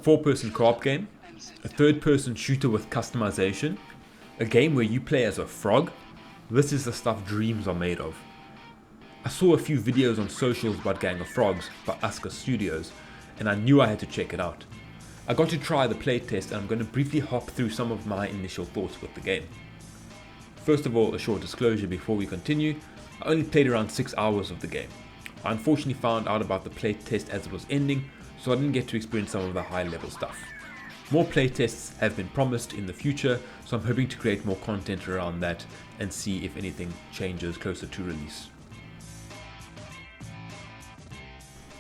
4-person co-op game, a 3rd-person shooter with customization, a game where you play as a frog. This is the stuff dreams are made of. I saw a few videos on socials about Gang of Frogs by Aska Studios, and I knew I had to check it out. I got to try the playtest, and I'm going to briefly hop through some of my initial thoughts with the game. First of all, a short disclosure before we continue. I only played around 6 hours of the game. I unfortunately found out about the playtest as it was ending, so I didn't get to experience some of the high level stuff. More playtests have been promised in the future, so I'm hoping to create more content around that and see if anything changes closer to release.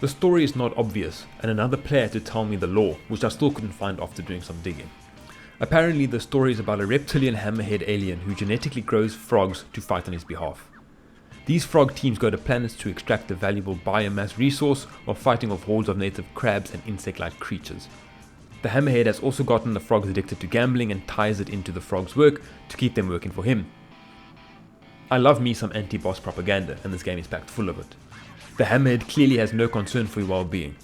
The story is not obvious, and another player had to tell me the lore, which I still couldn't find after doing some digging. Apparently the story is about a reptilian hammerhead alien who genetically grows frogs to fight on his behalf. These frog teams go to planets to extract the valuable biomass resource while fighting off hordes of native crabs and insect-like creatures. The hammerhead has also gotten the frogs addicted to gambling and ties it into the frogs' work to keep them working for him. I love me some anti-boss propaganda, and this game is packed full of it. The hammerhead clearly has no concern for your well-being.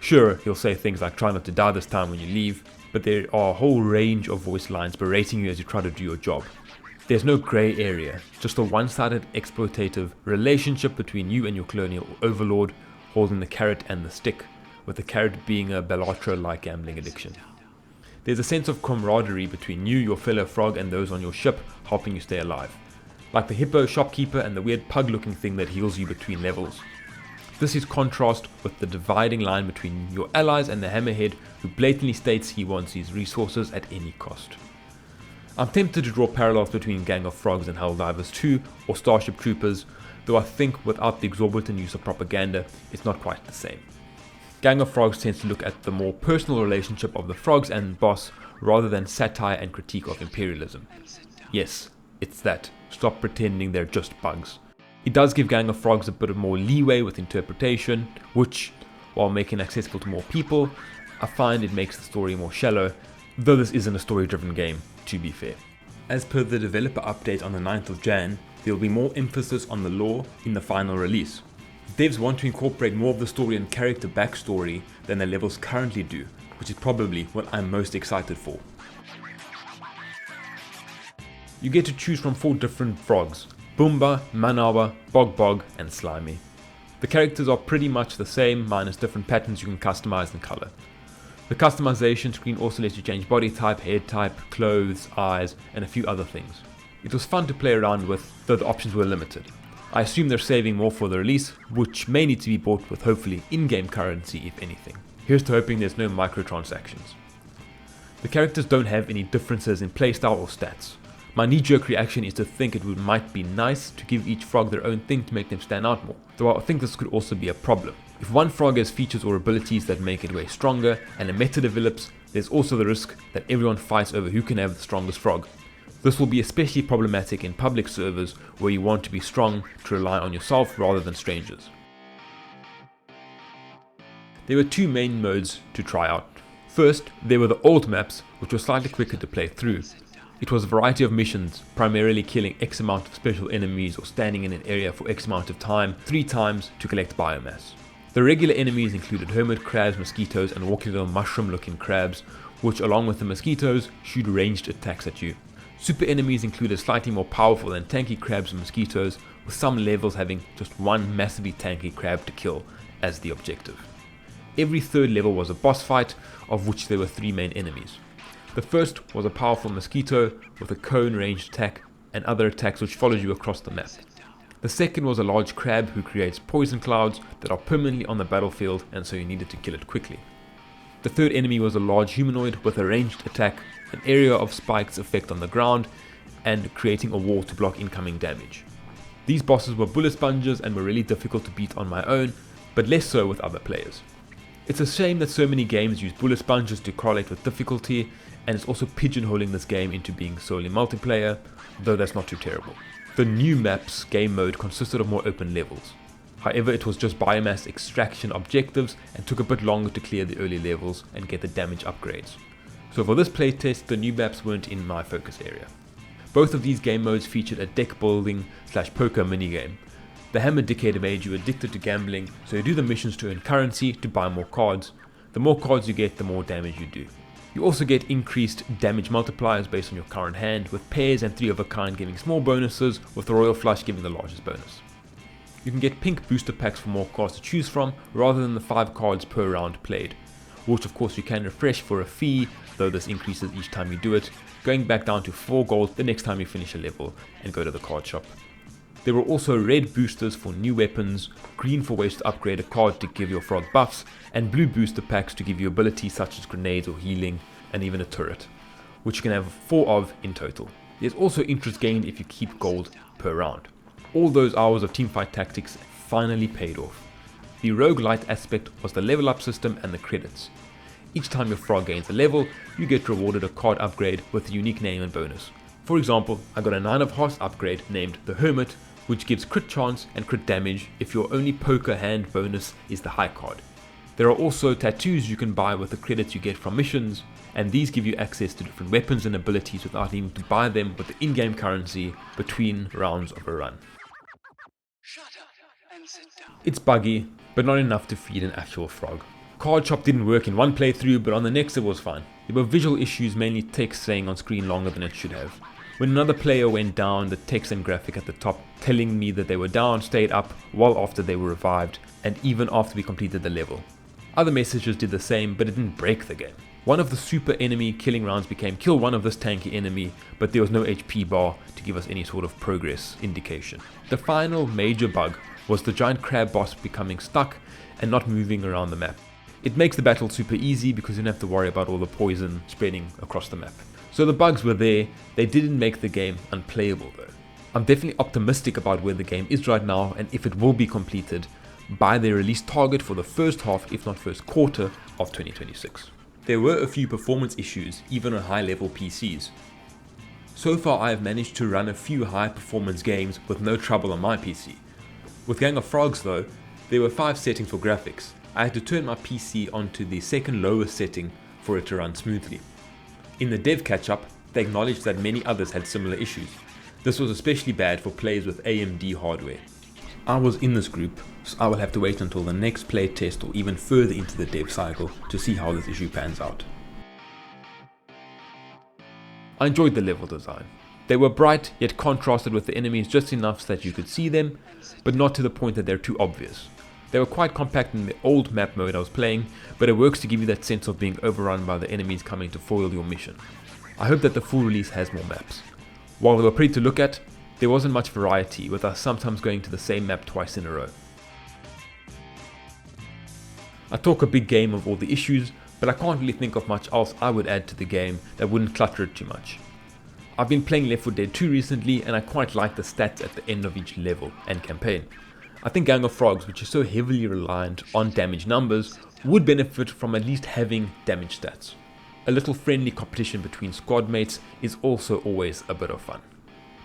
Sure, he'll say things like try not to die this time when you leave, but there are a whole range of voice lines berating you as you try to do your job. There's no grey area, just a one-sided exploitative relationship between you and your colonial overlord holding the carrot and the stick, with the carrot being a Bellatrix-like gambling addiction. There's a sense of camaraderie between you, your fellow frog, and those on your ship helping you stay alive, like the hippo shopkeeper and the weird pug-looking thing that heals you between levels. This is contrast with the dividing line between your allies and the hammerhead, who blatantly states he wants his resources at any cost. I'm tempted to draw parallels between Gang of Frogs and Helldivers 2 or Starship Troopers, though I think without the exorbitant use of propaganda, it's not quite the same. Gang of Frogs tends to look at the more personal relationship of the frogs and boss rather than satire and critique of imperialism. Yes, it's that. Stop pretending they're just bugs. It does give Gang of Frogs a bit of more leeway with interpretation, which, while making it accessible to more people, I find it makes the story more shallow, though this isn't a story-driven game, to be fair. As per the developer update on the 9th of Jan, there will be more emphasis on the lore in the final release. Devs want to incorporate more of the story and character backstory than the levels currently do, which is probably what I'm most excited for. You get to choose from 4 different frogs: Boomba, Manawa, Bog, and Slimy. The characters are pretty much the same, minus different patterns you can customize and color. The customization screen also lets you change body type, head type, clothes, eyes, and a few other things. It was fun to play around with, though the options were limited. I assume they're saving more for the release, which may need to be bought with hopefully in-game currency if anything. Here's to hoping there's no microtransactions. The characters don't have any differences in playstyle or stats. My knee-jerk reaction is to think it might be nice to give each frog their own thing to make them stand out more, though I think this could also be a problem. If one frog has features or abilities that make it way stronger and a meta develops, there's also the risk that everyone fights over who can have the strongest frog. This will be especially problematic in public servers where you want to be strong to rely on yourself rather than strangers. There were 2 main modes to try out. First, there were the old maps, which were slightly quicker to play through. It was a variety of missions, primarily killing X amount of special enemies or standing in an area for X amount of time, 3 times to collect biomass. The regular enemies included hermit crabs, mosquitoes, and walking little mushroom looking crabs, which along with the mosquitoes shoot ranged attacks at you. Super enemies included slightly more powerful and tanky crabs and mosquitoes, with some levels having just one massively tanky crab to kill as the objective. Every 3rd level was a boss fight, of which there were 3 main enemies. The first was a powerful mosquito with a cone ranged attack and other attacks which followed you across the map. The second was a large crab who creates poison clouds that are permanently on the battlefield, and so you needed to kill it quickly. The 3rd enemy was a large humanoid with a ranged attack, an area of spikes effect on the ground, and creating a wall to block incoming damage. These bosses were bullet sponges and were really difficult to beat on my own, but less so with other players. It's a shame that so many games use bullet sponges to correlate with difficulty, and it's also pigeonholing this game into being solely multiplayer, though that's not too terrible. The new map's game mode consisted of more open levels. However, it was just biomass extraction objectives and took a bit longer to clear the early levels and get the damage upgrades. So for this playtest, the new maps weren't in my focus area. Both of these game modes featured a deck building / poker minigame. The Hammer Decade made you addicted to gambling, so you do the missions to earn currency to buy more cards. The The more cards you get, the more damage you do. You also get increased damage multipliers based on your current hand, with pairs and 3 of a kind giving small bonuses, with the royal flush giving the largest bonus. You can get pink booster packs for more cards to choose from, rather than the 5 cards per round played, which of course you can refresh for a fee, though this increases each time you do it, going back down to 4 gold the next time you finish a level and go to the card shop. There were also red boosters for new weapons, green for ways to upgrade a card to give your frog buffs, and blue booster packs to give you abilities such as grenades or healing, and even a turret, which you can have 4 of in total. There's also interest gained if you keep gold per round. All those hours of teamfight tactics finally paid off. The roguelite aspect was the level up system and the credits. Each time your frog gains a level, you get rewarded a card upgrade with a unique name and bonus. For example, I got a 9 of Hearts upgrade named the Hermit, which gives crit chance and crit damage if your only poker hand bonus is the high card. There are also tattoos you can buy with the credits you get from missions, and these give you access to different weapons and abilities without needing to buy them with the in-game currency between rounds of a run. It's buggy, but not enough to feed an actual frog. Card shop didn't work in one playthrough, but on the next it was fine. There were visual issues, mainly text staying on screen longer than it should have. When another player went down, the text and graphic at the top telling me that they were down stayed up well after they were revived, and even after we completed the level. Other messages did the same, but it didn't break the game. One of the super enemy killing rounds became kill one of this tanky enemy, but there was no HP bar to give us any sort of progress indication. The final major bug was the giant crab boss becoming stuck and not moving around the map. It makes the battle super easy because you don't have to worry about all the poison spreading across the map. So the bugs were there, they didn't make the game unplayable though. I'm definitely optimistic about where the game is right now and if it will be completed by their release target for the first half, if not first quarter, of 2026. There were a few performance issues, even on high level PCs. So far I have managed to run a few high performance games with no trouble on my PC. With Gang of Frogs though, there were 5 settings for graphics. I had to turn my PC onto the second lowest setting for it to run smoothly. In the dev catch-up, they acknowledged that many others had similar issues. This was especially bad for players with AMD hardware. I was in this group, so I will have to wait until the next playtest or even further into the dev cycle to see how this issue pans out. I enjoyed the level design. They were bright, yet contrasted with the enemies just enough so that you could see them, but not to the point that they're too obvious. They were quite compact in the old map mode I was playing, but it works to give you that sense of being overrun by the enemies coming to foil your mission. I hope that the full release has more maps. While they were pretty to look at, there wasn't much variety, with us sometimes going to the same map twice in a row. I talk a big game of all the issues, but I can't really think of much else I would add to the game that wouldn't clutter it too much. I've been playing Left 4 Dead 2 recently and I quite like the stats at the end of each level and campaign. I think Gang of Frogs, which is so heavily reliant on damage numbers, would benefit from at least having damage stats. A little friendly competition between squad mates is also always a bit of fun.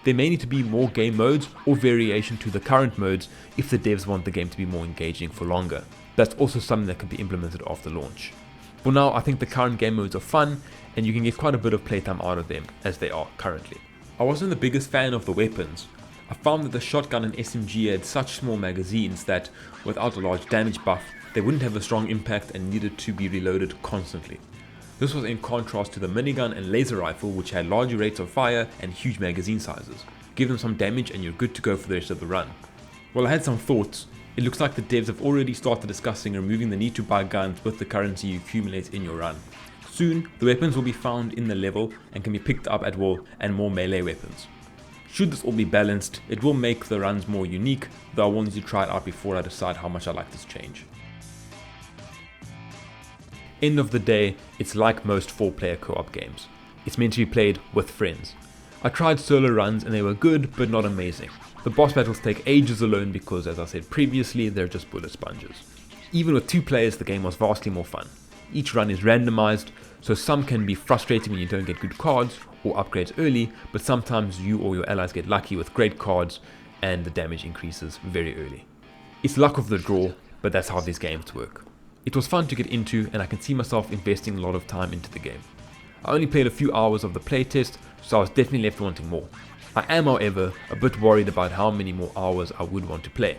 There may need to be more game modes or variation to the current modes if the devs want the game to be more engaging for longer. That's also something that can be implemented after launch. For now, I think the current game modes are fun and you can get quite a bit of playtime out of them as they are currently. I wasn't the biggest fan of the weapons. I found that the shotgun and SMG had such small magazines that, without a large damage buff, they wouldn't have a strong impact and needed to be reloaded constantly. This was in contrast to the minigun and laser rifle, which had larger rates of fire and huge magazine sizes. Give them some damage and you're good to go for the rest of the run. Well, I had some thoughts. It looks like the devs have already started discussing removing the need to buy guns with the currency you accumulate in your run. Soon, the weapons will be found in the level and can be picked up at will, and more melee weapons. Should this all be balanced, it will make the runs more unique, though I will need to try it out before I decide how much I like this change. End of the day, it's like most 4-player co-op games. It's meant to be played with friends. I tried solo runs and they were good, but not amazing. The boss battles take ages alone because, as I said previously, they're just bullet sponges. Even with 2 players, the game was vastly more fun. Each run is randomized, so some can be frustrating when you don't get good cards or upgrades early, but sometimes you or your allies get lucky with great cards and the damage increases very early. It's luck of the draw, but that's how these games work. It was fun to get into and I can see myself investing a lot of time into the game. I only played a few hours of the playtest, so I was definitely left wanting more. I am, however, a bit worried about how many more hours I would want to play.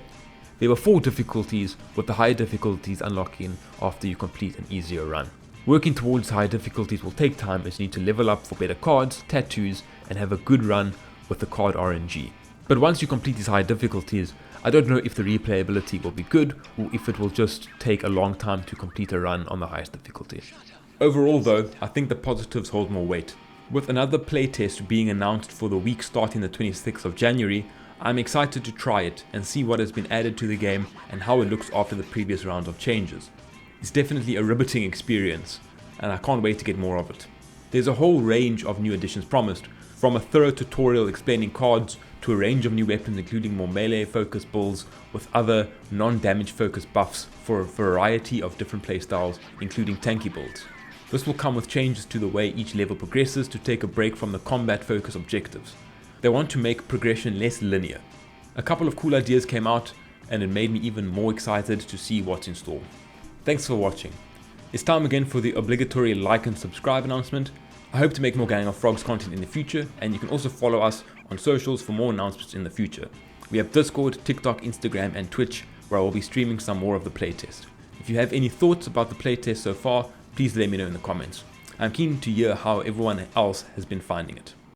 There were 4 difficulties, with the higher difficulties unlocking after you complete an easier run. Working towards higher difficulties will take time as you need to level up for better cards, tattoos, and have a good run with the card RNG. But once you complete these higher difficulties, I don't know if the replayability will be good or if it will just take a long time to complete a run on the highest difficulty. Overall though, I think the positives hold more weight. With another playtest being announced for the week starting the 26th of January, I'm excited to try it and see what has been added to the game and how it looks after the previous round of changes. It's definitely a riveting experience, and I can't wait to get more of it. There's a whole range of new additions promised, from a thorough tutorial explaining cards to a range of new weapons including more melee focused builds with other non-damage focused buffs for a variety of different playstyles including tanky builds. This will come with changes to the way each level progresses to take a break from the combat focused objectives. They want to make progression less linear. A couple of cool ideas came out and it made me even more excited to see what's in store. Thanks for watching. It's time again for the obligatory like and subscribe announcement. I hope to make more Gang of Frogs content in the future, and you can also follow us on socials for more announcements in the future. We have Discord, TikTok, Instagram and Twitch, where I will be streaming some more of the playtest. If you have any thoughts about the playtest so far, please let me know in the comments. I'm keen to hear how everyone else has been finding it.